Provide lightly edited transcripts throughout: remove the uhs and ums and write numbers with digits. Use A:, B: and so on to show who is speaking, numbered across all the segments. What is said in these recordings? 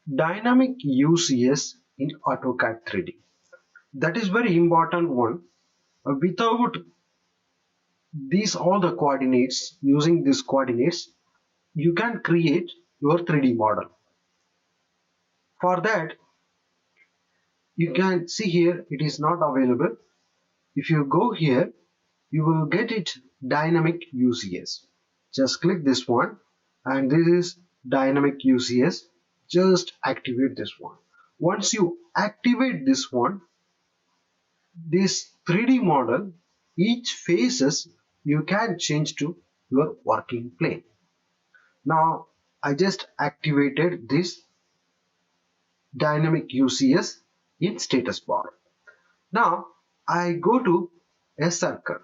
A: Dynamic UCS in AutoCAD 3D. That is very important one. Without these all the coordinates, using these coordinates, you can create your 3D model. For that, you can see here it is not available. If you go here, you will get it dynamic UCS. Just click this one, and this is dynamic UCS. Just activate this one. Once you activate this one, this 3D model, each faces you can change to your working plane. Now I just activated this dynamic UCS in status bar. Now I go to a circle,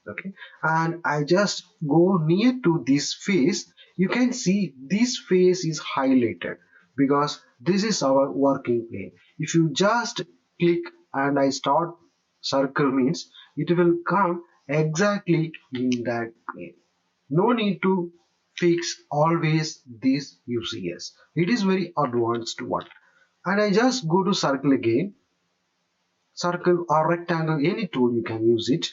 A: okay, and I just go near to this face. You can see this face is highlighted because this is our working plane. If you just click and I start circle, means it will come exactly in that plane. No need to fix always this UCS. It is very advanced one. And I just go to circle again, circle or rectangle, any tool you can use it,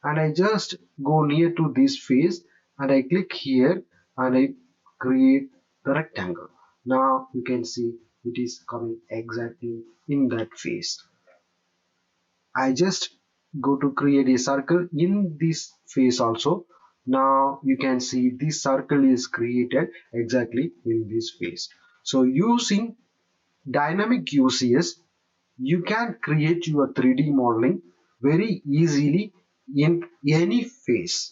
A: and I just go near to this face and I click here and I create the rectangle. Now you can see it is coming exactly in that face. I just go to create a circle in this face also. Now you can see this circle is created exactly in this face. So using dynamic UCS, you can create your 3D modeling very easily in any face.